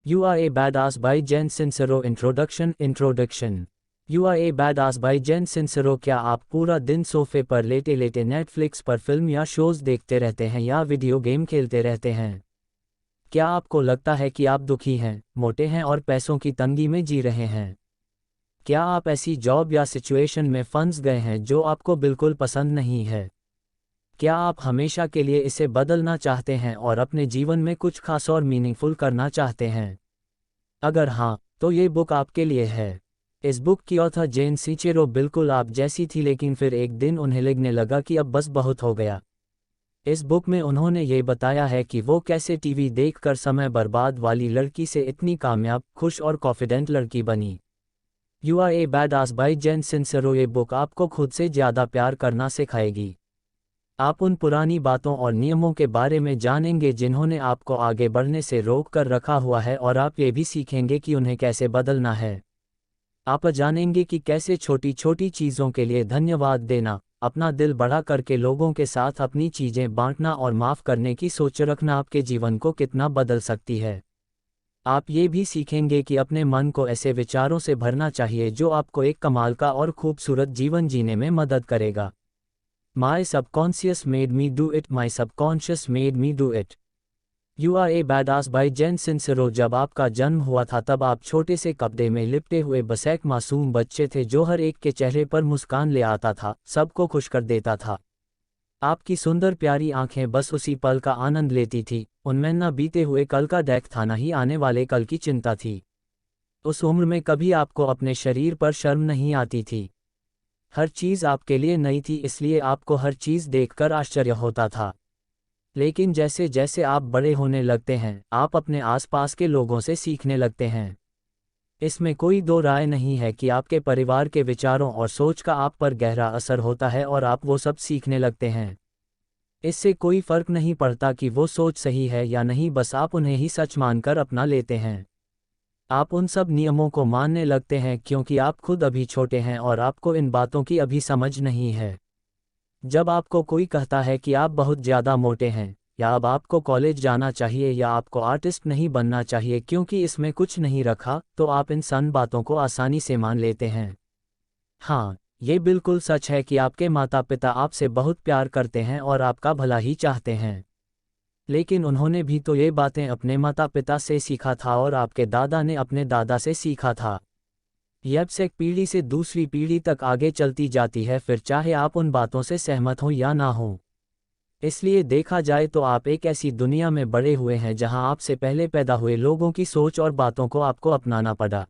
You are a badass by Jen Sincero Introduction You are a badass by Jen Sincero। क्या आप पूरा दिन सोफे पर लेटे लेटे नेटफ्लिक्स पर फिल्म या शोज देखते रहते हैं या वीडियो गेम खेलते रहते हैं? क्या आपको लगता है कि आप दुखी हैं, मोटे हैं और पैसों की तंगी में जी रहे हैं? क्या आप ऐसी जॉब या सिचुएशन में फंस गए हैं जो आपको बिल्कुल पसंद नहीं है? क्या आप हमेशा के लिए इसे बदलना चाहते हैं और अपने जीवन में कुछ खास और मीनिंगफुल करना चाहते हैं? अगर हाँ, तो ये बुक आपके लिए है। इस बुक की ऑथर जेन सिंचेरो बिल्कुल आप जैसी थी, लेकिन फिर एक दिन उन्हें लगने लगा कि अब बस बहुत हो गया। इस बुक में उन्होंने ये बताया है कि वो कैसे टीवी देखकर समय बर्बाद वाली लड़की से इतनी कामयाब, खुश और कॉन्फिडेंट लड़की बनी। You are a badass by Jen Sincero. ये बुक आपको खुद से ज़्यादा प्यार करना सिखाएगी। आप उन पुरानी बातों और नियमों के बारे में जानेंगे जिन्होंने आपको आगे बढ़ने से रोक कर रखा हुआ है, और आप ये भी सीखेंगे कि उन्हें कैसे बदलना है। आप जानेंगे कि कैसे छोटी छोटी चीज़ों के लिए धन्यवाद देना, अपना दिल बड़ा करके लोगों के साथ अपनी चीज़ें बांटना और माफ़ करने की सोच रखना आपके जीवन को कितना बदल सकती है। आप ये भी सीखेंगे कि अपने मन को ऐसे विचारों से भरना चाहिए जो आपको एक कमाल का और खूबसूरत जीवन जीने में मदद करेगा। My subconscious made me do it, my subconscious made me do it. You are a badass by Jen Sincero. जब आपका जन्म हुआ था तब आप छोटे से कपड़े में लिपटे हुए बस एक मासूम बच्चे थे जो हर एक के चेहरे पर मुस्कान ले आता था, सबको खुश कर देता था। आपकी सुंदर प्यारी आंखें बस उसी पल का आनंद लेती थी, उनमें न बीते हुए कल का डैक था, न ही आने वाले कल की चिंता थी। उस उम्र में कभी आपको अपने शरीर पर शर्म नहीं आती थी। हर चीज़ आपके लिए नई थी, इसलिए आपको हर चीज़ देखकर आश्चर्य होता था। लेकिन जैसे जैसे आप बड़े होने लगते हैं, आप अपने आसपास के लोगों से सीखने लगते हैं। इसमें कोई दो राय नहीं है कि आपके परिवार के विचारों और सोच का आप पर गहरा असर होता है और आप वो सब सीखने लगते हैं। इससे कोई फर्क नहीं पड़ता कि वो सोच सही है या नहीं, बस आप उन्हें ही सच मानकर अपना लेते हैं। आप उन सब नियमों को मानने लगते हैं क्योंकि आप खुद अभी छोटे हैं और आपको इन बातों की अभी समझ नहीं है। जब आपको कोई कहता है कि आप बहुत ज़्यादा मोटे हैं, या अब आपको कॉलेज जाना चाहिए, या आपको आर्टिस्ट नहीं बनना चाहिए क्योंकि इसमें कुछ नहीं रखा, तो आप इन सन बातों को आसानी से मान लेते हैं। हाँ, ये बिल्कुल सच है कि आपके माता पिता आपसे बहुत प्यार करते हैं और आपका भला ही चाहते हैं। लेकिन उन्होंने भी तो ये बातें अपने माता पिता से सीखा था और आपके दादा ने अपने दादा से सीखा था। यह एक पीढ़ी से दूसरी पीढ़ी तक आगे चलती जाती है, फिर चाहे आप उन बातों से सहमत हों या ना हों। इसलिए देखा जाए तो आप एक ऐसी दुनिया में बड़े हुए हैं जहां आपसे पहले पैदा हुए लोगों की सोच और बातों को आपको अपनाना पड़ा।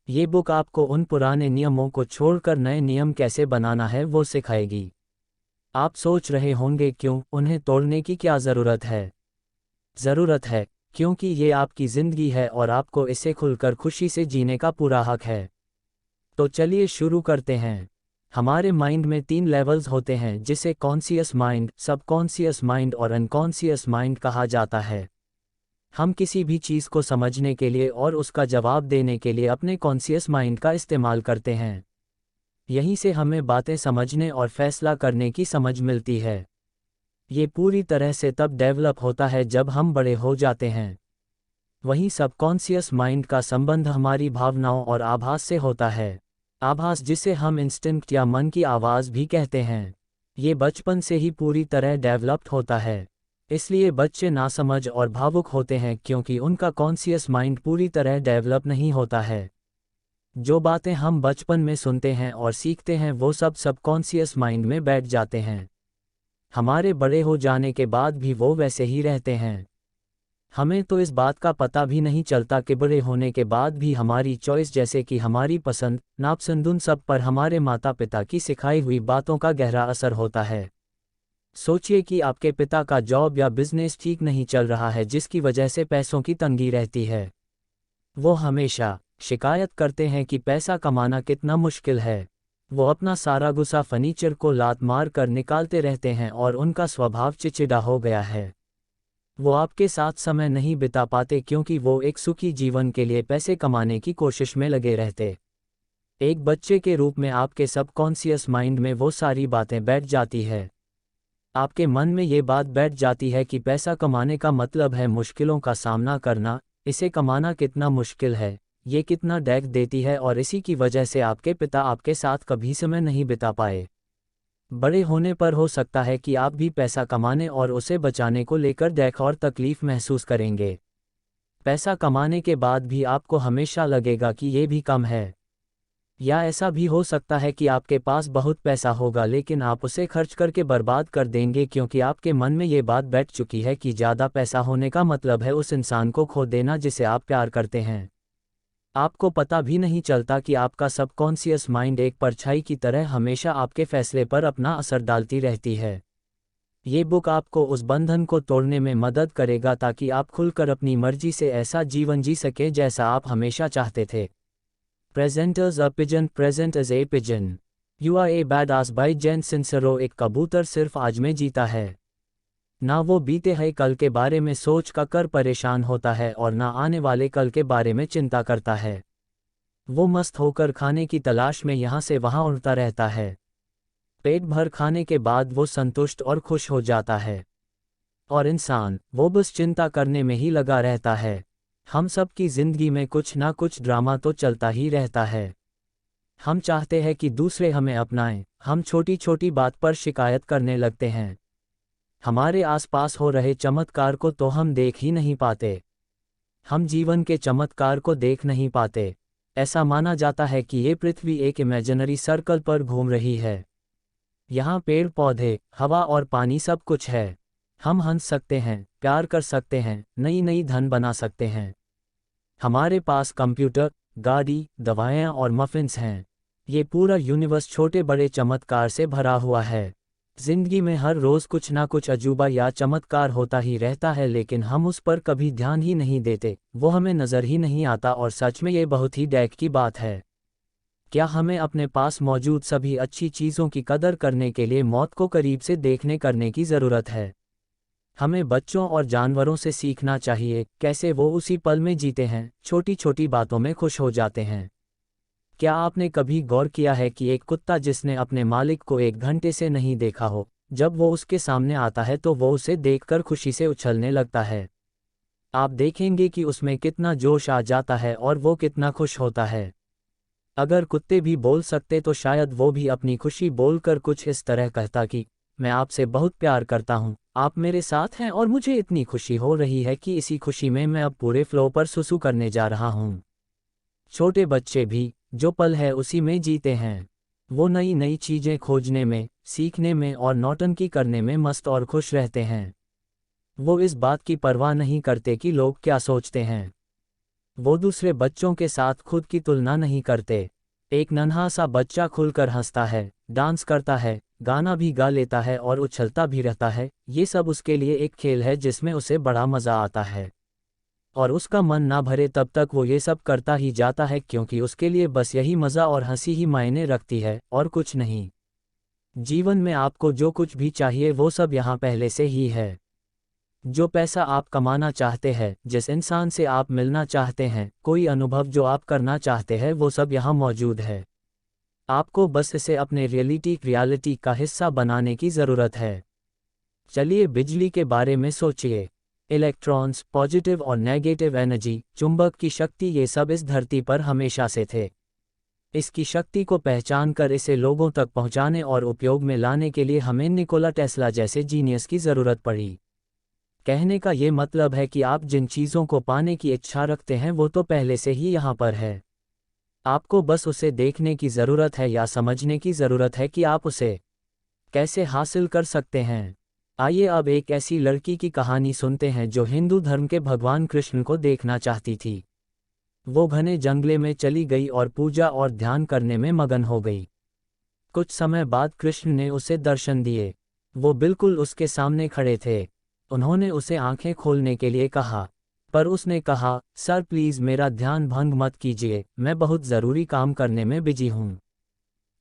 ये बुक आपको उन पुराने नियमों को छोड़कर नए नियम कैसे बनाना है वो सिखाएगी। आप सोच रहे होंगे क्यों, उन्हें तोड़ने की क्या ज़रूरत है? ज़रूरत है क्योंकि ये आपकी ज़िंदगी है और आपको इसे खुलकर खुशी से जीने का पूरा हक है। तो चलिए शुरू करते हैं। हमारे माइंड में 3 लेवल्स होते हैं जिसे कॉन्शियस माइंड, सबकॉन्शियस माइंड और अनकॉन्शियस माइंड कहा जाता है। हम किसी भी चीज़ को समझने के लिए और उसका जवाब देने के लिए अपने कॉन्शियस माइंड का इस्तेमाल करते हैं। यहीं से हमें बातें समझने और फैसला करने की समझ मिलती है। ये पूरी तरह से तब डेवलप होता है जब हम बड़े हो जाते हैं। वहीं सबकॉन्शियस माइंड का संबंध हमारी भावनाओं और आभास से होता है। आभास, जिसे हम इंस्टिंक्ट या मन की आवाज़ भी कहते हैं, ये बचपन से ही पूरी तरह डेवलप्ड होता है। इसलिए बच्चे नासमझ और भावुक होते हैं क्योंकि उनका कॉन्शियस माइंड पूरी तरह डेवलप नहीं होता है। जो बातें हम बचपन में सुनते हैं और सीखते हैं वो सब सबकॉन्शियस माइंड में बैठ जाते हैं। हमारे बड़े हो जाने के बाद भी वो वैसे ही रहते हैं। हमें तो इस बात का पता भी नहीं चलता कि बड़े होने के बाद भी हमारी चॉइस, जैसे कि हमारी पसंद नापसंद, उन सब पर हमारे माता पिता की सिखाई हुई बातों का गहरा असर होता है। सोचिए कि आपके पिता का जॉब या बिजनेस ठीक नहीं चल रहा है जिसकी वजह से पैसों की तंगी रहती है। वो हमेशा शिकायत करते हैं कि पैसा कमाना कितना मुश्किल है। वो अपना सारा गुस्सा फर्नीचर को लात मार कर निकालते रहते हैं और उनका स्वभाव चिड़चिड़ा हो गया है। वो आपके साथ समय नहीं बिता पाते क्योंकि वो एक सुखी जीवन के लिए पैसे कमाने की कोशिश में लगे रहते। एक बच्चे के रूप में आपके सबकॉन्शियस माइंड में वो सारी बातें बैठ जाती है। आपके मन में ये बात बैठ जाती है कि पैसा कमाने का मतलब है मुश्किलों का सामना करना, इसे कमाना कितना मुश्किल है, ये कितना डैक देती है और इसी की वजह से आपके पिता आपके साथ कभी समय नहीं बिता पाए। बड़े होने पर हो सकता है कि आप भी पैसा कमाने और उसे बचाने को लेकर डैक और तकलीफ महसूस करेंगे। पैसा कमाने के बाद भी आपको हमेशा लगेगा कि ये भी कम है। या ऐसा भी हो सकता है कि आपके पास बहुत पैसा होगा लेकिन आप उसे खर्च करके बर्बाद कर देंगे क्योंकि आपके मन में ये बात बैठ चुकी है कि ज़्यादा पैसा होने का मतलब है उस इंसान को खो देना जिसे आप प्यार करते हैं। आपको पता भी नहीं चलता कि आपका सबकॉन्शियस माइंड एक परछाई की तरह हमेशा आपके फैसले पर अपना असर डालती रहती है। ये बुक आपको उस बंधन को तोड़ने में मदद करेगा ताकि आप खुलकर अपनी मर्जी से ऐसा जीवन जी सकें जैसा आप हमेशा चाहते थे। Presenters a pigeon present as a pigeon. You are a badass by Jen Sincero। एक कबूतर सिर्फ आज में जीता है। ना वो बीते हुए कल के बारे में सोच कर परेशान होता है और ना आने वाले कल के बारे में चिंता करता है। वो मस्त होकर खाने की तलाश में यहाँ से वहाँ उड़ता रहता है। पेट भर खाने के बाद वो संतुष्ट और खुश हो जाता है। और इंसान, वो बस चिंता करने में ही लगा रहता है। हम सब की जिंदगी में कुछ ना कुछ ड्रामा तो चलता ही रहता है। हम चाहते हैं कि दूसरे हमें अपनाएं, हम छोटी छोटी बात पर शिकायत करने लगते हैं। हमारे आसपास हो रहे चमत्कार को तो हम देख ही नहीं पाते। हम जीवन के चमत्कार को देख नहीं पाते। ऐसा माना जाता है कि ये पृथ्वी एक इमेजिनरी सर्कल पर घूम रही है। यहाँ पेड़ पौधे, हवा और पानी सब कुछ है। हम हंस सकते हैं, प्यार कर सकते हैं, नई नई धन बना सकते हैं। हमारे पास कंप्यूटर, गाड़ी, दवाएं और मफिन्स हैं। ये पूरा यूनिवर्स छोटे बड़े चमत्कार से भरा हुआ है। जिंदगी में हर रोज़ कुछ ना कुछ अजूबा या चमत्कार होता ही रहता है लेकिन हम उस पर कभी ध्यान ही नहीं देते, वो हमें नज़र ही नहीं आता और सच में ये बहुत ही डैक की बात है। क्या हमें अपने पास मौजूद सभी अच्छी चीज़ों की कदर करने के लिए मौत को करीब से देखने करने की ज़रूरत है? हमें बच्चों और जानवरों से सीखना चाहिए कैसे वो उसी पल में जीते हैं, छोटी छोटी बातों में खुश हो जाते हैं। क्या आपने कभी गौर किया है कि एक कुत्ता जिसने अपने मालिक को 1 घंटे से नहीं देखा हो, जब वो उसके सामने आता है तो वो उसे देखकर खुशी से उछलने लगता है। आप देखेंगे कि उसमें कितना जोश आ जाता है और वो कितना खुश होता है। अगर कुत्ते भी बोल सकते तो शायद वो भी अपनी खुशी बोलकर कुछ इस तरह कहता कि मैं आपसे बहुत प्यार करता हूँ, आप मेरे साथ हैं और मुझे इतनी खुशी हो रही है कि इसी खुशी में मैं अब पूरे फ्लो पर सुसु करने जा रहा हूँ। छोटे बच्चे भी जो पल है उसी में जीते हैं। वो नई नई चीज़ें खोजने में, सीखने में और नौटंकी करने में मस्त और खुश रहते हैं। वो इस बात की परवाह नहीं करते कि लोग क्या सोचते हैं। वो दूसरे बच्चों के साथ खुद की तुलना नहीं करते। एक नन्हा सा बच्चा खुलकर हंसता है, डांस करता है, गाना भी गा लेता है और उछलता भी रहता है। ये सब उसके लिए एक खेल है जिसमें उसे बड़ा मज़ा आता है। और उसका मन ना भरे तब तक वो ये सब करता ही जाता है क्योंकि उसके लिए बस यही मज़ा और हंसी ही मायने रखती है और कुछ नहीं। जीवन में आपको जो कुछ भी चाहिए वो सब यहाँ पहले से ही है। जो पैसा आप कमाना चाहते हैं, जिस इंसान से आप मिलना चाहते हैं, कोई अनुभव जो आप करना चाहते हैं, वो सब यहाँ मौजूद है। आपको बस इसे अपने रियलिटी का हिस्सा बनाने की ज़रूरत है। चलिए बिजली के बारे में सोचिए। इलेक्ट्रॉन्स, पॉजिटिव और नेगेटिव एनर्जी, चुंबक की शक्ति, ये सब इस धरती पर हमेशा से थे। इसकी शक्ति को पहचान कर इसे लोगों तक पहुंचाने और उपयोग में लाने के लिए हमें निकोला टेस्ला जैसे जीनियस की ज़रूरत पड़ी। कहने का ये मतलब है कि आप जिन चीज़ों को पाने की इच्छा रखते हैं वो तो पहले से ही यहाँ पर है। आपको बस उसे देखने की ज़रूरत है या समझने की ज़रूरत है कि आप उसे कैसे हासिल कर सकते हैं। आइए अब एक ऐसी लड़की की कहानी सुनते हैं जो हिंदू धर्म के भगवान कृष्ण को देखना चाहती थी। वो घने जंगले में चली गई और पूजा और ध्यान करने में मगन हो गई। कुछ समय बाद कृष्ण ने उसे दर्शन दिए। वो बिल्कुल उसके सामने खड़े थे। उन्होंने उसे आंखें खोलने के लिए कहा, पर उसने कहा, सर प्लीज़ मेरा ध्यान भंग मत कीजिए, मैं बहुत ज़रूरी काम करने में बिजी हूँ।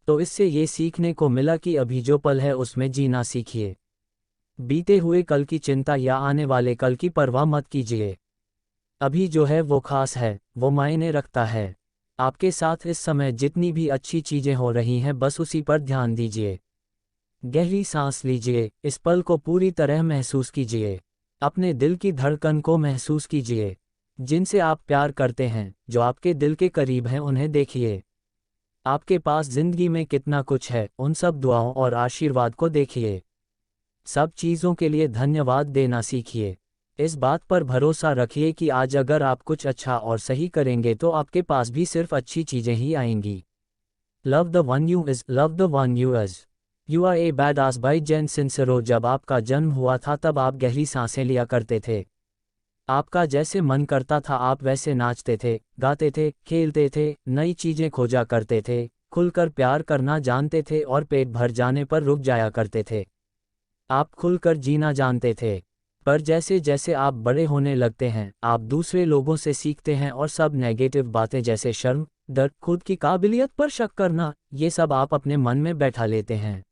तो इससे ये सीखने को मिला कि अभी जो पल है उसमें जीना सीखिए। बीते हुए कल की चिंता या आने वाले कल की परवाह मत कीजिए। अभी जो है वो खास है, वो मायने रखता है। आपके साथ इस समय जितनी भी अच्छी चीज़ें हो रही हैं बस उसी पर ध्यान दीजिए। गहरी सांस लीजिए, इस पल को पूरी तरह महसूस कीजिए। अपने दिल की धड़कन को महसूस कीजिए। जिनसे आप प्यार करते हैं, जो आपके दिल के करीब हैं, उन्हें देखिए। आपके पास जिंदगी में कितना कुछ है, उन सब दुआओं और आशीर्वाद को देखिए। सब चीज़ों के लिए धन्यवाद देना सीखिए। इस बात पर भरोसा रखिए कि आज अगर आप कुछ अच्छा और सही करेंगे तो आपके पास भी सिर्फ अच्छी चीज़ें ही आएंगी। Love the one you is, love the one you is. You are a badass by Jen Sincero. जब आपका जन्म हुआ था तब आप गहरी सांसें लिया करते थे। आपका जैसे मन करता था आप वैसे नाचते थे, गाते थे, खेलते थे, नई चीज़ें खोजा करते थे, खुलकर प्यार करना जानते थे और पेट भर जाने पर रुक जाया करते थे। आप खुलकर जीना जानते थे। पर जैसे जैसे आप बड़े होने लगते हैं, आप दूसरे लोगों से सीखते हैं और सब नेगेटिव बातें जैसे शर्म, डर, खुद की काबिलियत पर शक करना, ये सब आप अपने मन में बैठा लेते हैं।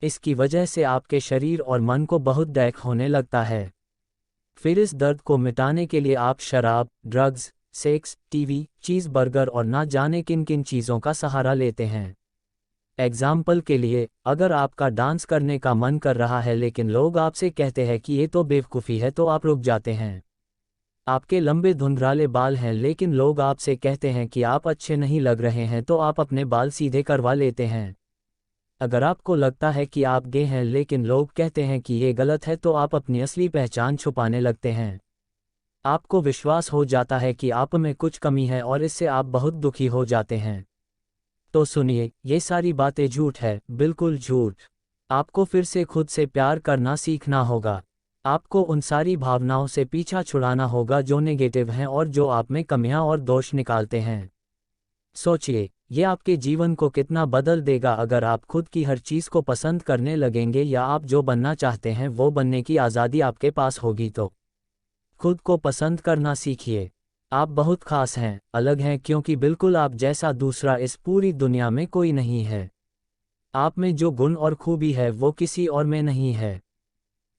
इसकी वजह से आपके शरीर और मन को बहुत दर्द होने लगता है। फिर इस दर्द को मिटाने के लिए आप शराब, drugs, sex, TV, cheese burger और ना जाने किन किन चीज़ों का सहारा लेते हैं। एग्जाम्पल के लिए, अगर आपका डांस करने का मन कर रहा है लेकिन लोग आपसे कहते हैं कि ये तो बेवकूफ़ी है, तो आप रुक जाते हैं। आपके लंबे धुंधराले बाल हैं लेकिन लोग आपसे कहते हैं कि आप अच्छे नहीं लग रहे हैं, तो आप अपने बाल सीधे करवा लेते हैं। अगर आपको लगता है कि आप गे हैं लेकिन लोग कहते हैं कि ये गलत है, तो आप अपनी असली पहचान छुपाने लगते हैं। आपको विश्वास हो जाता है कि आप में कुछ कमी है और इससे आप बहुत दुखी हो जाते हैं। तो सुनिए, ये सारी बातें झूठ है, बिल्कुल झूठ। आपको फिर से खुद से प्यार करना सीखना होगा। आपको उन सारी भावनाओं से पीछा छुड़ाना होगा जो नेगेटिव हैं और जो आप में कमियां और दोष निकालते हैं। सोचिए, ये आपके जीवन को कितना बदल देगा अगर आप खुद की हर चीज़ को पसंद करने लगेंगे, या आप जो बनना चाहते हैं वो बनने की आज़ादी आपके पास होगी। तो खुद को पसंद करना सीखिए। आप बहुत खास हैं, अलग हैं, क्योंकि बिल्कुल आप जैसा दूसरा इस पूरी दुनिया में कोई नहीं है। आप में जो गुण और खूबी है वो किसी और में नहीं है।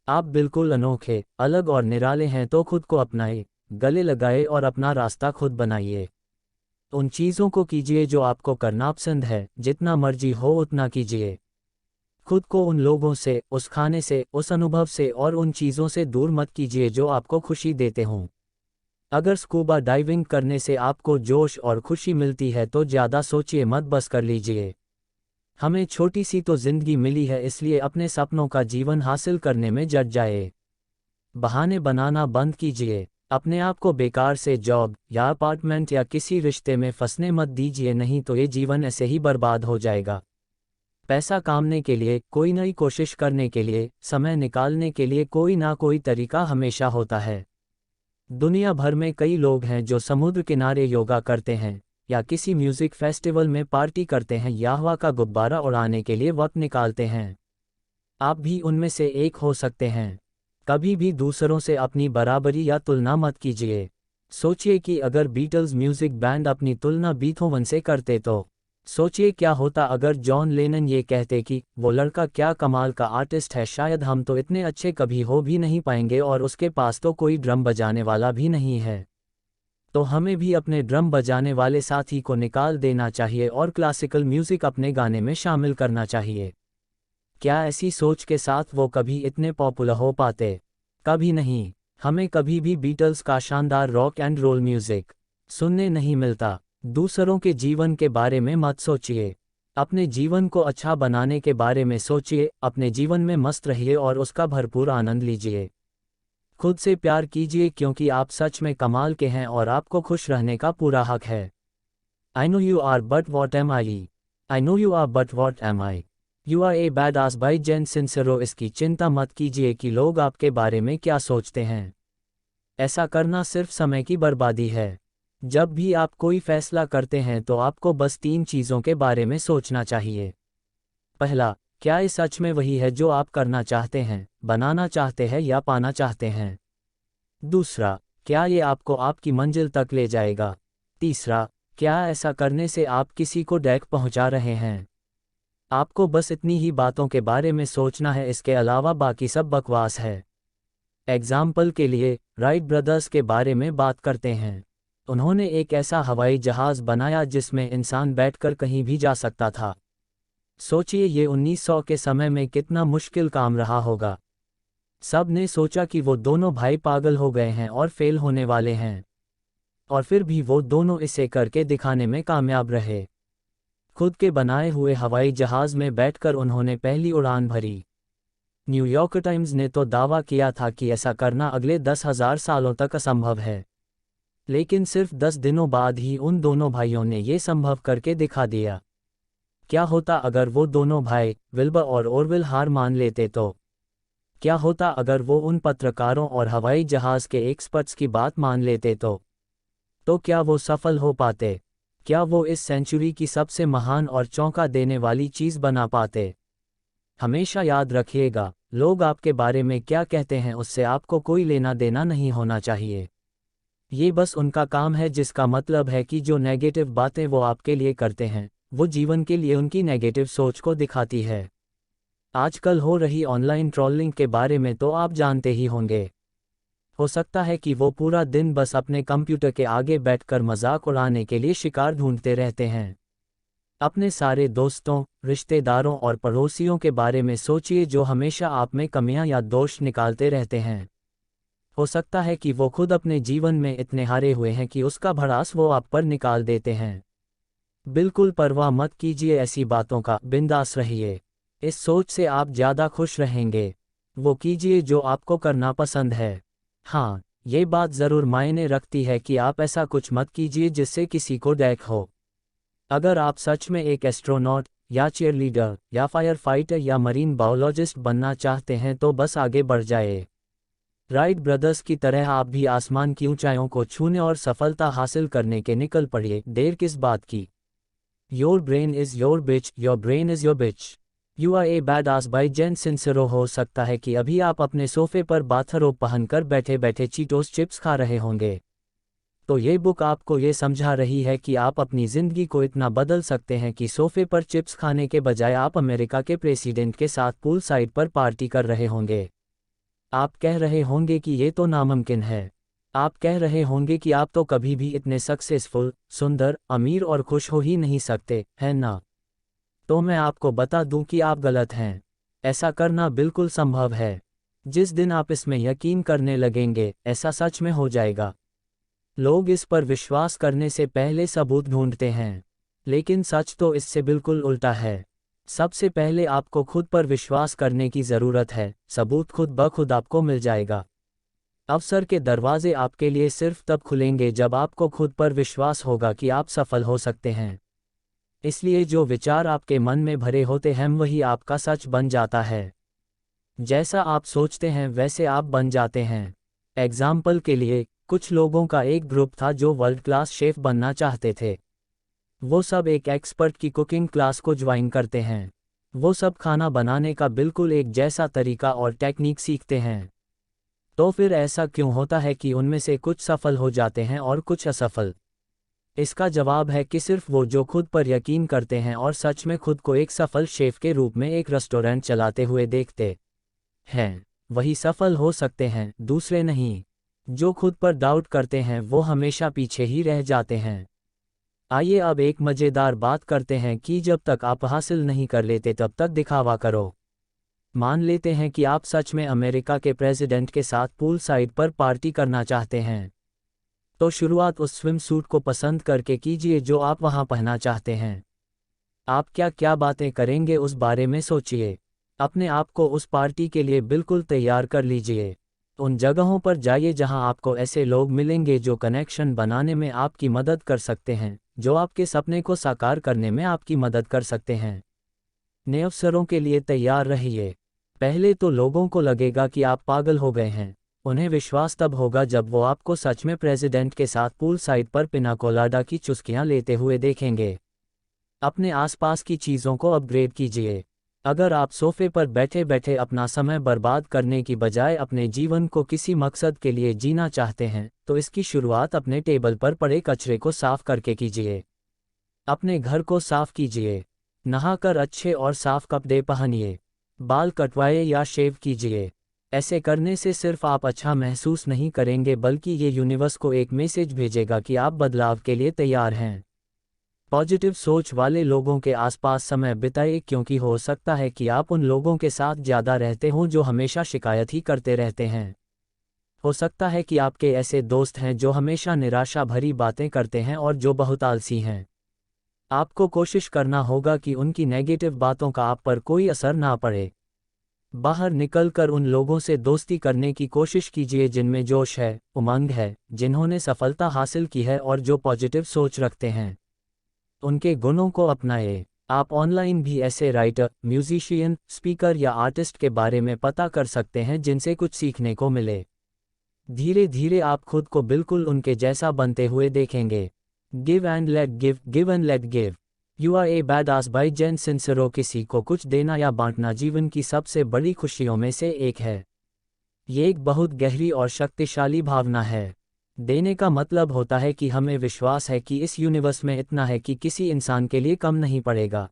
आप बिल्कुल अनोखे, अलग और निराले हैं। तो खुद को अपनाए, गले लगाए और अपना रास्ता खुद बनाइए। उन चीज़ों को कीजिए जो आपको करना पसंद है, जितना मर्जी हो उतना कीजिए। खुद को उन लोगों से, उस खाने से, उस अनुभव से और उन चीज़ों से दूर मत कीजिए जो आपको खुशी देते हों। अगर स्कूबा डाइविंग करने से आपको जोश और खुशी मिलती है तो ज़्यादा सोचिए मत, बस कर लीजिए। हमें छोटी सी तो ज़िंदगी मिली है, इसलिए अपने सपनों का जीवन हासिल करने में जट जाए। बहाने बनाना बंद कीजिए। अपने आप को बेकार से जॉब या अपार्टमेंट या किसी रिश्ते में फंसने मत दीजिए, नहीं तो ये जीवन ऐसे ही बर्बाद हो जाएगा। पैसा कामने के लिए, कोई नई कोशिश करने के लिए, समय निकालने के लिए कोई ना कोई तरीका हमेशा होता है। दुनिया भर में कई लोग हैं जो समुद्र किनारे योगा करते हैं, या किसी म्यूज़िक फेस्टिवल में पार्टी करते हैं, या हवा का गुब्बारा उड़ाने के लिए वक्त निकालते हैं। आप भी उनमें से एक हो सकते हैं। कभी भी दूसरों से अपनी बराबरी या तुलना मत कीजिए। सोचिए कि अगर बीटल्स म्यूज़िक बैंड अपनी तुलना बीथोवन से करते तो सोचिए क्या होता अगर जॉन लेनन ये कहते कि वो लड़का क्या कमाल का आर्टिस्ट है, शायद हम तो इतने अच्छे कभी हो भी नहीं पाएंगे और उसके पास तो कोई ड्रम बजाने वाला भी नहीं है। तो हमें भी अपने ड्रम बजाने वाले साथी को निकाल देना चाहिए और क्लासिकल म्यूज़िक अपने गाने में शामिल करना चाहिए। क्या ऐसी सोच के साथ वो कभी इतने पॉपुलर हो पाते? कभी नहीं। हमें कभी भी बीटल्स का शानदार रॉक एंड रोल म्यूज़िक सुनने नहीं मिलता। दूसरों के जीवन के बारे में मत सोचिए, अपने जीवन को अच्छा बनाने के बारे में सोचिए। अपने जीवन में मस्त रहिए और उसका भरपूर आनंद लीजिए। खुद से प्यार कीजिए क्योंकि आप सच में कमाल के हैं और आपको खुश रहने का पूरा हक है। I know you are but what am I? I know you are but what am I? You are a badass by जेन सिंसेरो। इसकी चिंता मत कीजिए कि लोग आपके बारे में क्या सोचते हैं। ऐसा करना सिर्फ समय की बर्बादी है। जब भी आप कोई फैसला करते हैं तो आपको बस 3 चीज़ों के बारे में सोचना चाहिए। पहला, क्या ये सच में वही है जो आप करना चाहते हैं, बनाना चाहते हैं या पाना चाहते हैं? दूसरा, क्या ये आपको आपकी मंजिल तक ले जाएगा? तीसरा, क्या ऐसा करने से आप किसी को डैक पहुंचा रहे हैं? आपको बस इतनी ही बातों के बारे में सोचना है, इसके अलावा बाकी सब बकवास है। एग्जाम्पल के लिए, राइट ब्रदर्स के बारे में बात करते हैं। उन्होंने एक ऐसा हवाई जहाज़ बनाया जिसमें इंसान बैठकर कहीं भी जा सकता था। सोचिए ये 1900 के समय में कितना मुश्किल काम रहा होगा। सब ने सोचा कि वो दोनों भाई पागल हो गए हैं और फेल होने वाले हैं। और फिर भी वो दोनों इसे करके दिखाने में कामयाब रहे। खुद के बनाए हुए हवाई जहाज में बैठकर उन्होंने पहली उड़ान भरी। न्यूयॉर्क टाइम्स ने तो दावा किया था कि ऐसा करना अगले 10,000 सालों तक असंभव है। लेकिन सिर्फ 10 दिनों बाद ही उन दोनों भाइयों ने ये संभव करके दिखा दिया। क्या होता अगर वो दोनों भाई, विल्बर और ऑरविल, हार मान लेते तो? क्या होता अगर वो उन पत्रकारों और हवाई जहाज के एक्सपर्ट्स की बात मान लेते तो? तो क्या वो सफल हो पाते? क्या वो इस सेंचुरी की सबसे महान और चौंका देने वाली चीज़ बना पाते? हमेशा याद रखिएगा, लोग आपके बारे में क्या कहते हैं उससे आपको कोई लेना देना नहीं होना चाहिए। ये बस उनका काम है, जिसका मतलब है कि जो नेगेटिव बातें वो आपके लिए करते हैं, वो जीवन के लिए उनकी नेगेटिव सोच को दिखाती है। आजकल हो रही ऑनलाइन ट्रोलिंग के बारे में तो आप जानते ही होंगे। हो सकता है कि वो पूरा दिन बस अपने कंप्यूटर के आगे बैठकर मजाक उड़ाने के लिए शिकार ढूंढते रहते हैं। अपने सारे दोस्तों, रिश्तेदारों और पड़ोसियों के बारे में सोचिए जो हमेशा आप में कमियां या दोष निकालते रहते हैं। हो सकता है कि वो खुद अपने जीवन में इतने हारे हुए हैं कि उसका भड़ास वो आप पर निकाल देते हैं। बिल्कुल परवाह मत कीजिए ऐसी बातों का, बिंदास रहिए। इस सोच से आप ज़्यादा खुश रहेंगे। वो कीजिए जो आपको करना पसंद है। हाँ, ये बात ज़रूर मायने रखती है कि आप ऐसा कुछ मत कीजिए जिससे किसी को डैक हो। अगर आप सच में एक एस्ट्रोनॉट या चीयरलीडर या फायर फाइटर या मरीन बायोलॉजिस्ट बनना चाहते हैं तो बस आगे बढ़ जाए। राइट ब्रदर्स की तरह आप भी आसमान की ऊंचाइयों को छूने और सफलता हासिल करने के निकल पड़िए। देर किस बात की? Your brain is your bitch, your brain is your bitch. You are a badass by Jen Sincero. हो सकता है कि अभी आप अपने सोफे पर बाथरोब पहनकर बैठे बैठे चीटोस चिप्स खा रहे होंगे। तो ये बुक आपको ये समझा रही है कि आप अपनी ज़िंदगी को इतना बदल सकते हैं कि सोफे पर चिप्स खाने के बजाय आप अमेरिका के प्रेसिडेंट के साथ पूल साइड पर पार्टी कर रहे होंगे। आप कह रहे होंगे कि ये तो नामुमकिन है। आप कह रहे होंगे कि आप तो कभी भी इतने सक्सेसफुल, सुंदर, अमीर और खुश हो ही नहीं सकते, है ना? तो मैं आपको बता दूं कि आप गलत हैं। ऐसा करना बिल्कुल संभव है। जिस दिन आप इसमें यकीन करने लगेंगे, ऐसा सच में हो जाएगा। लोग इस पर विश्वास करने से पहले सबूत ढूंढते हैं, लेकिन सच तो इससे बिल्कुल उल्टा है। सबसे पहले आपको खुद पर विश्वास करने की ज़रूरत है, सबूत खुद ब खुद आपको मिल जाएगा। अवसर के दरवाजे आपके लिए सिर्फ तब खुलेंगे जब आपको खुद पर विश्वास होगा कि आप सफल हो सकते हैं। इसलिए जो विचार आपके मन में भरे होते हैं वही आपका सच बन जाता है। जैसा आप सोचते हैं वैसे आप बन जाते हैं। एग्जाम्पल के लिए, कुछ लोगों का एक ग्रुप था जो वर्ल्ड क्लास शेफ बनना चाहते थे। वो सब एक एक्सपर्ट की कुकिंग क्लास को ज्वाइन करते हैं। वो सब खाना बनाने का बिल्कुल एक जैसा तरीका और टेक्निक सीखते हैं। तो फिर ऐसा क्यों होता है कि उनमें से कुछ सफल हो जाते हैं और कुछ असफल? इसका जवाब है कि सिर्फ वो जो खुद पर यकीन करते हैं और सच में खुद को एक सफल शेफ के रूप में एक रेस्टोरेंट चलाते हुए देखते हैं, वही सफल हो सकते हैं, दूसरे नहीं। जो खुद पर डाउट करते हैं वो हमेशा पीछे ही रह जाते हैं। आइए अब एक मज़ेदार बात करते हैं कि जब तक आप हासिल नहीं कर लेते तब तक दिखावा करो। मान लेते हैं कि आप सच में अमेरिका के प्रेसिडेंट के साथ पूल साइड पर पार्टी करना चाहते हैं। तो शुरुआत उस स्विम सूट को पसंद करके कीजिए जो आप वहां पहनना चाहते हैं। आप क्या क्या बातें करेंगे उस बारे में सोचिए। अपने आप को उस पार्टी के लिए बिल्कुल तैयार कर लीजिए। उन जगहों पर जाइए जहां आपको ऐसे लोग मिलेंगे जो कनेक्शन बनाने में आपकी मदद कर सकते हैं, जो आपके सपने को साकार करने में आपकी मदद कर सकते हैं। नए अवसरों के लिए तैयार रहिए। पहले तो लोगों को लगेगा कि आप पागल हो गए हैं। उन्हें विश्वास तब होगा जब वो आपको सच में प्रेसिडेंट के साथ पूल साइड पर पिना कोलाडा की चुस्कियां लेते हुए देखेंगे। अपने आसपास की चीज़ों को अपग्रेड कीजिए। अगर आप सोफे पर बैठे बैठे अपना समय बर्बाद करने की बजाय अपने जीवन को किसी मकसद के लिए जीना चाहते हैं, तो इसकी शुरुआत अपने टेबल पर पड़े कचरे को साफ करके कीजिए। अपने घर को साफ कीजिए। नहाकर अच्छे और साफ कपड़े पहनिए। बाल कटवाए या शेव कीजिए। ऐसे करने से सिर्फ आप अच्छा महसूस नहीं करेंगे बल्कि ये यूनिवर्स को एक मैसेज भेजेगा कि आप बदलाव के लिए तैयार हैं। पॉजिटिव सोच वाले लोगों के आसपास समय बिताएं, क्योंकि हो सकता है कि आप उन लोगों के साथ ज़्यादा रहते हों जो हमेशा शिकायत ही करते रहते हैं। हो सकता है कि आपके ऐसे दोस्त हैं जो हमेशा निराशा भरी बातें करते हैं और जो बहुत आलसी हैं। आपको कोशिश करना होगा कि उनकी नेगेटिव बातों का आप पर कोई असर ना पड़े। बाहर निकलकर उन लोगों से दोस्ती करने की कोशिश कीजिए जिनमें जोश है, उमंग है, जिन्होंने सफलता हासिल की है और जो पॉजिटिव सोच रखते हैं। उनके गुणों को अपनाएं। आप ऑनलाइन भी ऐसे राइटर, म्यूजिशियन, स्पीकर या आर्टिस्ट के बारे में पता कर सकते हैं जिनसे कुछ सीखने को मिले। धीरे धीरे आप खुद को बिल्कुल उनके जैसा बनते हुए देखेंगे। Give and let give, give and let give. You are a badass by Jen Sincero. किसी को कुछ देना या बांटना जीवन की सबसे बड़ी खुशियों में से एक है। ये एक बहुत गहरी और शक्तिशाली भावना है। देने का मतलब होता है कि हमें विश्वास है कि इस यूनिवर्स में इतना है कि किसी इंसान के लिए कम नहीं पड़ेगा।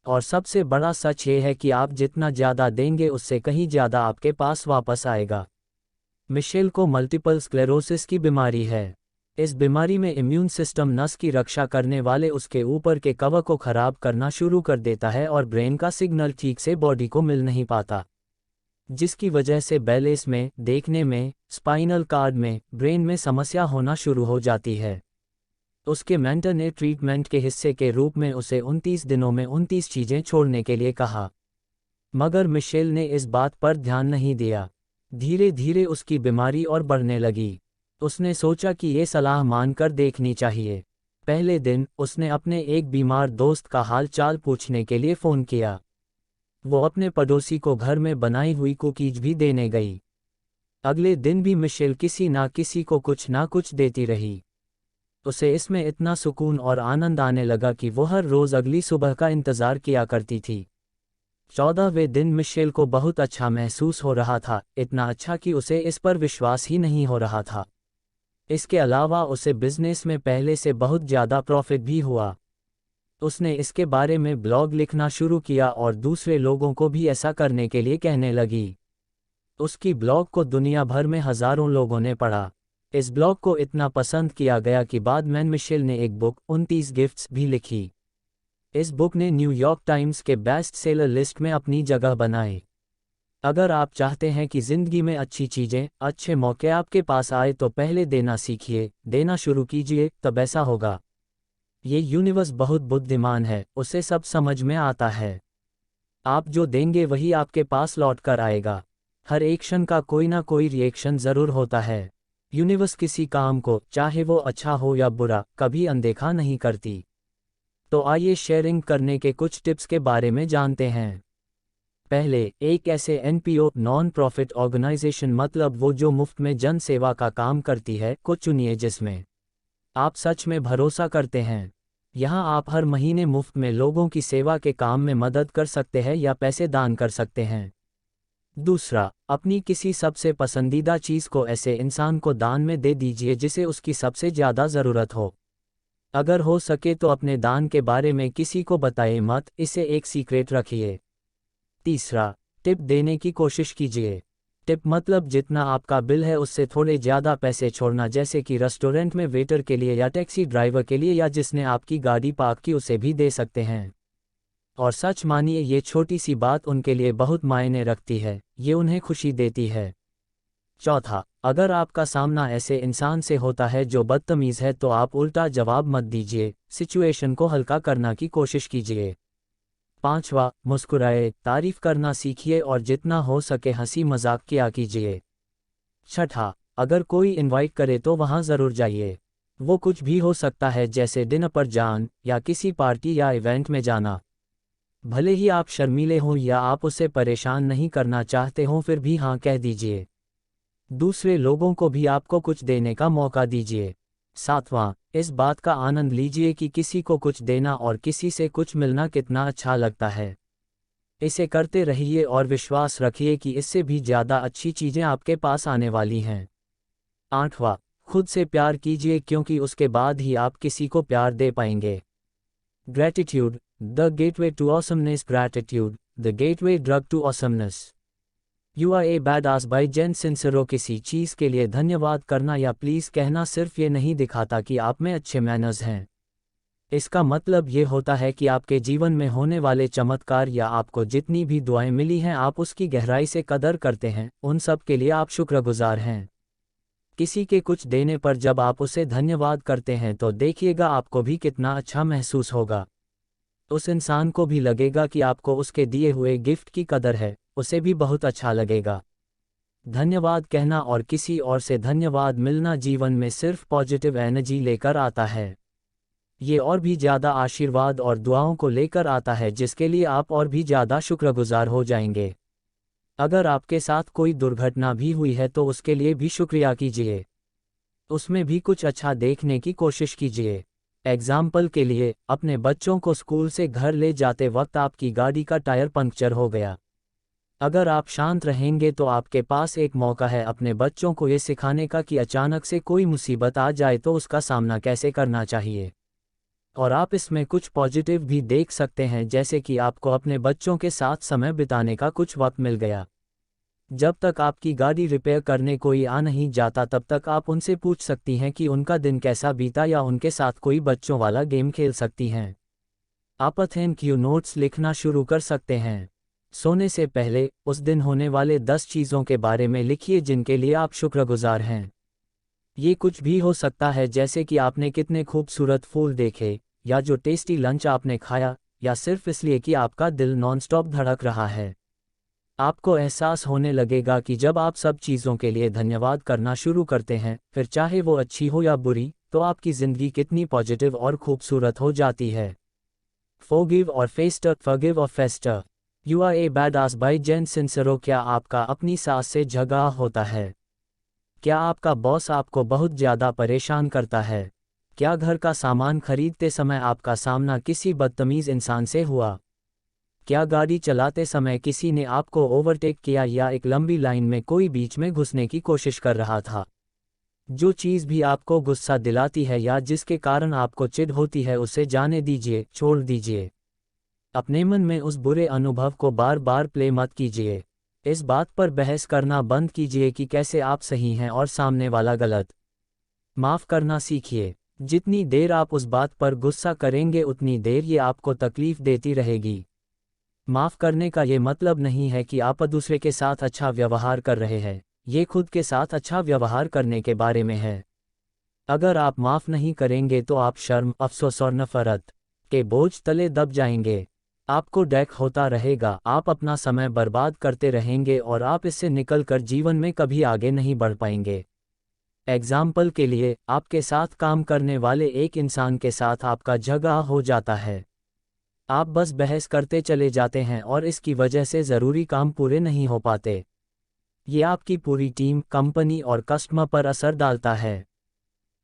और सबसे बड़ा सच ये है कि आप जितना ज़्यादा देंगे उससे कहीं ज़्यादा आपके पास वापस आएगा। मिशेल को मल्टीपल स्क्लेरोसिस की बीमारी है। इस बीमारी में इम्यून सिस्टम नस की रक्षा करने वाले उसके ऊपर के कवर को खराब करना शुरू कर देता है और ब्रेन का सिग्नल ठीक से बॉडी को मिल नहीं पाता, जिसकी वजह से बैलेंस में, देखने में, स्पाइनल कार्ड में, ब्रेन में समस्या होना शुरू हो जाती है। उसके मेंटर ने ट्रीटमेंट के हिस्से के रूप में उसे 29 दिनों में 29 चीज़ें छोड़ने के लिए कहा, मगर मिशेल ने इस बात पर ध्यान नहीं दिया। धीरे धीरे उसकी बीमारी और बढ़ने लगी। उसने सोचा कि ये सलाह मानकर देखनी चाहिए। पहले दिन उसने अपने एक बीमार दोस्त का हाल चाल पूछने के लिए फ़ोन किया। वो अपने पड़ोसी को घर में बनाई हुई कुकीज भी देने गई। अगले दिन भी मिशेल किसी ना किसी को कुछ ना कुछ देती रही। उसे इसमें इतना सुकून और आनंद आने लगा कि वो हर रोज़ अगली सुबह का इंतज़ार किया करती थी। 14वें दिन मिशेल को बहुत अच्छा महसूस हो रहा था, इतना अच्छा कि उसे इस पर विश्वास ही नहीं हो रहा था। इसके अलावा उसे बिजनेस में पहले से बहुत ज़्यादा प्रॉफिट भी हुआ। उसने इसके बारे में ब्लॉग लिखना शुरू किया और दूसरे लोगों को भी ऐसा करने के लिए कहने लगी। उसकी ब्लॉग को दुनिया भर में हज़ारों लोगों ने पढ़ा। इस ब्लॉग को इतना पसंद किया गया कि बाद में मिशेल ने एक बुक 29 गिफ्ट्स भी लिखी। इस बुक ने न्यूयॉर्क टाइम्स के बेस्ट सेलर लिस्ट में अपनी जगह बनाई। अगर आप चाहते हैं कि ज़िंदगी में अच्छी चीज़ें, अच्छे मौके आपके पास आए तो पहले देना सीखिए, देना शुरू कीजिए, तब ऐसा होगा। ये यूनिवर्स बहुत बुद्धिमान है, उसे सब समझ में आता है। आप जो देंगे वही आपके पास लौट कर आएगा। हर एक्शन का कोई ना कोई रिएक्शन ज़रूर होता है। यूनिवर्स किसी काम को, चाहे वो अच्छा हो या बुरा, कभी अनदेखा नहीं करती। तो आइए शेयरिंग करने के कुछ टिप्स के बारे में जानते हैं। पहले, एक ऐसे एनपीओ नॉन प्रॉफिट ऑर्गेनाइजेशन मतलब वो जो मुफ्त में जन सेवा का काम करती है को चुनिए जिसमें आप सच में भरोसा करते हैं। यहाँ आप हर महीने मुफ्त में लोगों की सेवा के काम में मदद कर सकते हैं या पैसे दान कर सकते हैं। दूसरा, अपनी किसी सबसे पसंदीदा चीज़ को ऐसे इंसान को दान में दे दीजिए जिसे उसकी सबसे ज़्यादा ज़रूरत हो। अगर हो सके तो अपने दान के बारे में किसी को बताएं मत, इसे एक सीक्रेट रखिए। तीसरा, टिप देने की कोशिश कीजिए। टिप मतलब जितना आपका बिल है उससे थोड़े ज़्यादा पैसे छोड़ना, जैसे कि रेस्टोरेंट में वेटर के लिए या टैक्सी ड्राइवर के लिए या जिसने आपकी गाड़ी पार्क की उसे भी दे सकते हैं। और सच मानिए ये छोटी सी बात उनके लिए बहुत मायने रखती है, ये उन्हें खुशी देती है। चौथा, अगर आपका सामना ऐसे इंसान से होता है जो बदतमीज़ है तो आप उल्टा जवाब मत दीजिए, सिचुएशन को हल्का करना की कोशिश कीजिए। पांचवा, मुस्कुराए, तारीफ करना सीखिए और जितना हो सके हंसी मजाक किया कीजिए। छठा, अगर कोई इनवाइट करे तो वहां ज़रूर जाइए। वो कुछ भी हो सकता है, जैसे डिनर पर जान या किसी पार्टी या इवेंट में जाना। भले ही आप शर्मीले हों या आप उसे परेशान नहीं करना चाहते हों, फिर भी हाँ कह दीजिए। दूसरे लोगों को भी आपको कुछ देने का मौका दीजिए। सातवां, इस बात का आनंद लीजिए कि किसी को कुछ देना और किसी से कुछ मिलना कितना अच्छा लगता है। इसे करते रहिए और विश्वास रखिए कि इससे भी ज़्यादा अच्छी चीज़ें आपके पास आने वाली हैं। आठवां, खुद से प्यार कीजिए क्योंकि उसके बाद ही आप किसी को प्यार दे पाएंगे। Gratitude, the gateway to awesomeness. Gratitude, the gateway drug to awesomeness. You are a badass by Jen Sincero. किसी चीज़ के लिए धन्यवाद करना या प्लीज़ कहना सिर्फ ये नहीं दिखाता कि आप में अच्छे मैनर्स हैं। इसका मतलब ये होता है कि आपके जीवन में होने वाले चमत्कार या आपको जितनी भी दुआएं मिली हैं आप उसकी गहराई से कदर करते हैं, उन सब के लिए आप शुक्रगुजार हैं। किसी के कुछ देने पर जब आप उसे धन्यवाद करते हैं तो देखिएगा आपको भी कितना अच्छा महसूस होगा। उस इंसान को भी लगेगा कि आपको उसके दिए हुए गिफ्ट की कदर है, उसे भी बहुत अच्छा लगेगा। धन्यवाद कहना और किसी और से धन्यवाद मिलना जीवन में सिर्फ पॉजिटिव एनर्जी लेकर आता है। ये और भी ज़्यादा आशीर्वाद और दुआओं को लेकर आता है जिसके लिए आप और भी ज़्यादा शुक्रगुजार हो जाएंगे। अगर आपके साथ कोई दुर्घटना भी हुई है तो उसके लिए भी शुक्रिया कीजिए, उसमें भी कुछ अच्छा देखने की कोशिश कीजिए। एग्जाम्पल के लिए, अपने बच्चों को स्कूल से घर ले जाते वक्त आपकी गाड़ी का टायर पंक्चर हो गया। अगर आप शांत रहेंगे तो आपके पास एक मौका है अपने बच्चों को ये सिखाने का कि अचानक से कोई मुसीबत आ जाए तो उसका सामना कैसे करना चाहिए। और आप इसमें कुछ पॉजिटिव भी देख सकते हैं, जैसे कि आपको अपने बच्चों के साथ समय बिताने का कुछ वक्त मिल गया। जब तक आपकी गाड़ी रिपेयर करने कोई आ नहीं जाता तब तक आप उनसे पूछ सकती हैं कि उनका दिन कैसा बीता या उनके साथ कोई बच्चों वाला गेम खेल सकती हैं। आप थैंक यू नोट्स लिखना शुरू कर सकते हैं। सोने से पहले उस दिन होने वाले 10 चीज़ों के बारे में लिखिए जिनके लिए आप शुक्रगुजार हैं। ये कुछ भी हो सकता है, जैसे कि आपने कितने खूबसूरत फूल देखे, या जो टेस्टी लंच आपने खाया, या सिर्फ इसलिए कि आपका दिल नॉनस्टॉप धड़क रहा है। आपको एहसास होने लगेगा कि जब आप सब चीज़ों के लिए धन्यवाद करना शुरू करते हैं, फिर चाहे वो अच्छी हो या बुरी, तो आपकी ज़िंदगी कितनी पॉजिटिव और खूबसूरत हो जाती है। फॉरगिव और फेस्टर, फॉरगिव और fester. You are a badass by Jen Sincero. क्या आपका अपनी सास से झगड़ा होता है? क्या आपका बॉस आपको बहुत ज़्यादा परेशान करता है? क्या घर का सामान खरीदते समय आपका सामना किसी बदतमीज़ इंसान से हुआ? क्या गाड़ी चलाते समय किसी ने आपको ओवरटेक किया या एक लंबी लाइन में कोई बीच में घुसने की कोशिश कर रहा था? जो चीज़ भी आपको गुस्सा दिलाती है या जिसके कारण आपको चिढ़ होती है उसे जाने दीजिए, छोड़ दीजिए। अपने मन में उस बुरे अनुभव को बार बार प्ले मत कीजिए। इस बात पर बहस करना बंद कीजिए कि कैसे आप सही हैं और सामने वाला गलत। माफ़ करना सीखिए। जितनी देर आप उस बात पर गुस्सा करेंगे उतनी देर ये आपको तकलीफ़ देती रहेगी। माफ़ करने का ये मतलब नहीं है कि आप दूसरे के साथ अच्छा व्यवहार कर रहे हैं, ये खुद के साथ अच्छा व्यवहार करने के बारे में है। अगर आप माफ़ नहीं करेंगे तो आप शर्म, अफसोस और नफ़रत के बोझ तले दब जाएंगे। आपको डैक होता रहेगा, आप अपना समय बर्बाद करते रहेंगे और आप इससे निकलकर जीवन में कभी आगे नहीं बढ़ पाएंगे। एग्जाम्पल के लिए, आपके साथ काम करने वाले एक इंसान के साथ आपका झगड़ा हो जाता है। आप बस बहस करते चले जाते हैं और इसकी वजह से ज़रूरी काम पूरे नहीं हो पाते। ये आपकी पूरी टीम, कंपनी और कस्टमर पर असर डालता है।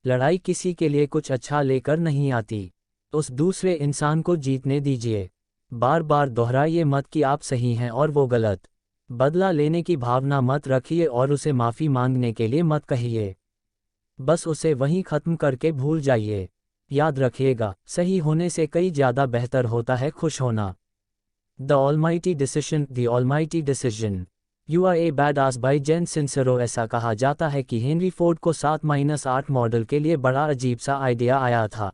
लड़ाई किसी के लिए कुछ अच्छा लेकर नहीं आती। उस दूसरे इंसान को जीतने दीजिए। बार बार दोहराइए मत कि आप सही हैं और वो गलत। बदला लेने की भावना मत रखिए और उसे माफ़ी मांगने के लिए मत कहिए। बस उसे वहीं ख़त्म करके भूल जाइए। याद रखिएगा, सही होने से कई ज़्यादा बेहतर होता है खुश होना। The almighty decision, the almighty decision. You are a badass by Jen Sincero. ऐसा कहा जाता है कि हेनरी फोर्ड को 7-8 मॉडल के लिए बड़ा अजीब सा आइडिया आया था।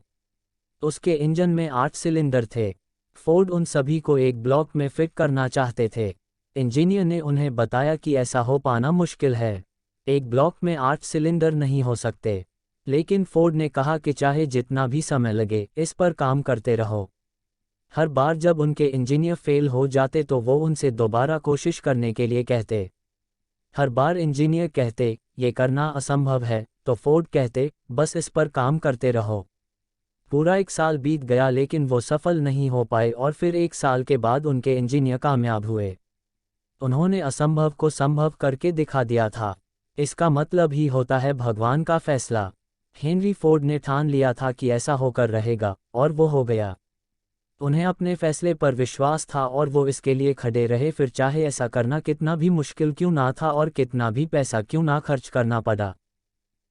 उसके इंजन में 8 सिलेंडर थे। फोर्ड उन सभी को एक ब्लॉक में फिट करना चाहते थे। इंजीनियर ने उन्हें बताया कि ऐसा हो पाना मुश्किल है, एक ब्लॉक में 8 सिलेंडर नहीं हो सकते। लेकिन फोर्ड ने कहा कि चाहे जितना भी समय लगे, इस पर काम करते रहो। हर बार जब उनके इंजीनियर फेल हो जाते तो वो उनसे दोबारा कोशिश करने के लिए कहते। हर बार इंजीनियर कहते, ये करना असंभव है, तो फोर्ड कहते, बस इस पर काम करते रहो। पूरा 1 साल बीत गया लेकिन वो सफल नहीं हो पाए और फिर 1 साल के बाद उनके इंजीनियर कामयाब हुए। उन्होंने असंभव को संभव करके दिखा दिया था। इसका मतलब ही होता है भगवान का फैसला। हेनरी फोर्ड ने ठान लिया था कि ऐसा होकर रहेगा, और वो हो गया। उन्हें अपने फैसले पर विश्वास था और वो इसके लिए खड़े रहे, फिर चाहे ऐसा करना कितना भी मुश्किल क्यों ना था और कितना भी पैसा क्यों ना खर्च करना पड़ा।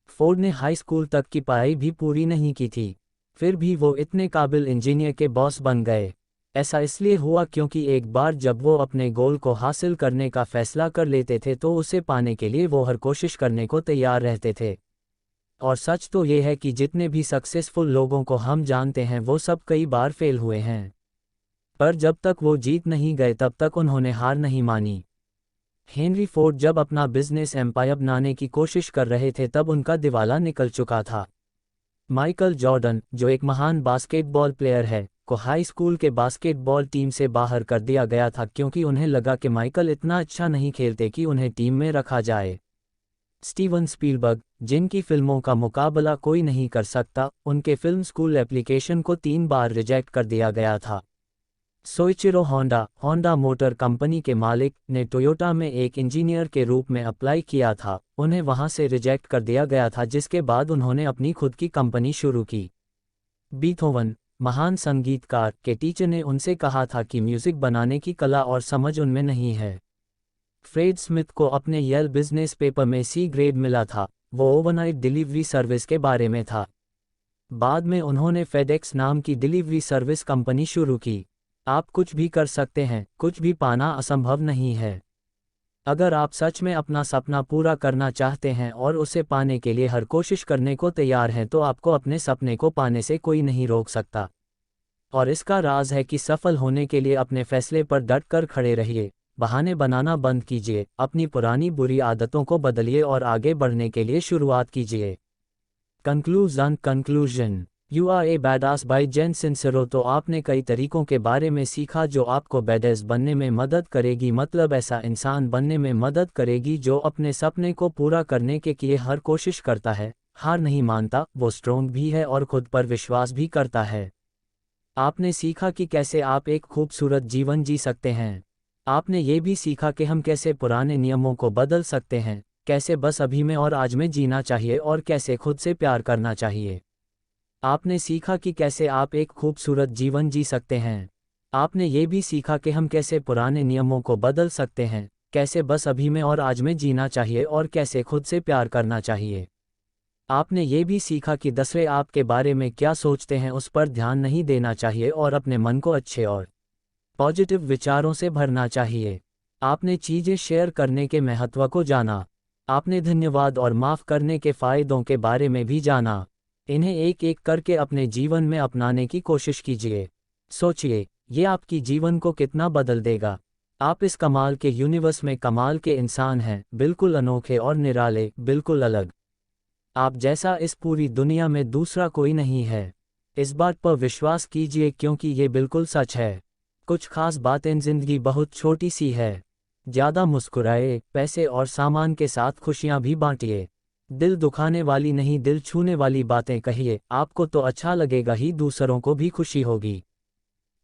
फोर्ड ने हाई स्कूल तक की पढ़ाई भी पूरी नहीं की थी, फिर भी वो इतने काबिल इंजीनियर के बॉस बन गए। ऐसा इसलिए हुआ क्योंकि एक बार जब वो अपने गोल को हासिल करने का फैसला कर लेते थे तो उसे पाने के लिए वो हर कोशिश करने को तैयार रहते थे। और सच तो ये है कि जितने भी सक्सेसफुल लोगों को हम जानते हैं वो सब कई बार फेल हुए हैं, पर जब तक वो जीत नहीं गए तब तक उन्होंने हार नहीं मानी। हेनरी फोर्ड जब अपना बिजनेस एम्पायर बनाने की कोशिश कर रहे थे तब उनका दिवाला निकल चुका था। माइकल जॉर्डन, जो एक महान बास्केटबॉल प्लेयर है, को हाई स्कूल के बास्केटबॉल टीम से बाहर कर दिया गया था क्योंकि उन्हें लगा कि माइकल इतना अच्छा नहीं खेलते कि उन्हें टीम में रखा जाए। स्टीवन स्पीलबर्ग, जिनकी फिल्मों का मुकाबला कोई नहीं कर सकता, उनके फिल्म स्कूल एप्लीकेशन को 3 बार रिजेक्ट कर दिया गया था। Soichiro Honda, Honda motor company के मालिक, ने टोयोटा में एक इंजीनियर के रूप में अप्लाई किया था, उन्हें वहां से रिजेक्ट कर दिया गया था जिसके बाद उन्होंने अपनी खुद की कंपनी शुरू की। बीथोवन, महान संगीतकार, के टीचर ने उनसे कहा था कि म्यूजिक बनाने की कला और समझ उनमें नहीं है। फ्रेड स्मिथ को अपने येल बिजनेस पेपर में सी ग्रेड मिला था, वो ओवरनाइट डिलीवरी सर्विस के बारे में था। बाद में उन्होंने फेडेक्स नाम की डिलीवरी सर्विस कंपनी शुरू की। आप कुछ भी कर सकते हैं, कुछ भी पाना असंभव नहीं है। अगर आप सच में अपना सपना पूरा करना चाहते हैं और उसे पाने के लिए हर कोशिश करने को तैयार हैं तो आपको अपने सपने को पाने से कोई नहीं रोक सकता। और इसका राज है कि सफल होने के लिए अपने फैसले पर डट कर खड़े रहिए, बहाने बनाना बंद कीजिए, अपनी पुरानी बुरी आदतों को बदलिए और आगे बढ़ने के लिए शुरुआत कीजिए। Conclusion. You are a badass by Jen Sincero. तो आपने कई तरीकों के बारे में सीखा जो आपको बैडास बनने में मदद करेगी, मतलब ऐसा इंसान बनने में मदद करेगी जो अपने सपने को पूरा करने के लिए हर कोशिश करता है, हार नहीं मानता, वो स्ट्रोंग भी है और खुद पर विश्वास भी करता है। आपने सीखा कि कैसे आप एक खूबसूरत जीवन जी सकते हैं। आपने ये भी सीखा कि हम कैसे पुराने नियमों को बदल सकते हैं, कैसे बस अभी में और आज में जीना चाहिए और कैसे खुद से प्यार करना चाहिए। आपने सीखा कि कैसे आप एक खूबसूरत जीवन जी सकते हैं। आपने ये भी सीखा कि हम कैसे पुराने नियमों को बदल सकते हैं, कैसे बस अभी में और आज में जीना चाहिए और कैसे खुद से प्यार करना चाहिए। आपने ये भी सीखा कि दूसरे आपके बारे में क्या सोचते हैं उस पर ध्यान नहीं देना चाहिए और अपने मन को अच्छे और पॉजिटिव विचारों से भरना चाहिए। आपने चीज़ें शेयर करने के महत्व को जाना। आपने धन्यवाद और माफ़ करने के फ़ायदों के बारे में भी जाना। इन्हें एक एक करके अपने जीवन में अपनाने की कोशिश कीजिए। सोचिए, ये आपकी जीवन को कितना बदल देगा। आप इस कमाल के यूनिवर्स में कमाल के इंसान हैं, बिल्कुल अनोखे और निराले, बिल्कुल अलग। आप जैसा इस पूरी दुनिया में दूसरा कोई नहीं है। इस बात पर विश्वास कीजिए क्योंकि ये बिल्कुल सच है। कुछ खास बातें जिंदगी बहुत छोटी सी है। ज़्यादा मुस्कुराए, पैसे और सामान के साथ खुशियाँ भी बांटिए। दिल दुखाने वाली नहीं, दिल छूने वाली बातें कहिए, आपको तो अच्छा लगेगा ही, दूसरों को भी खुशी होगी।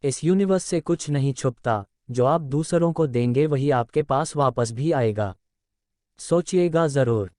इस यूनिवर्स से कुछ नहीं छुपता, जो आप दूसरों को देंगे वही आपके पास वापस भी आएगा। सोचिएगा ज़रूर।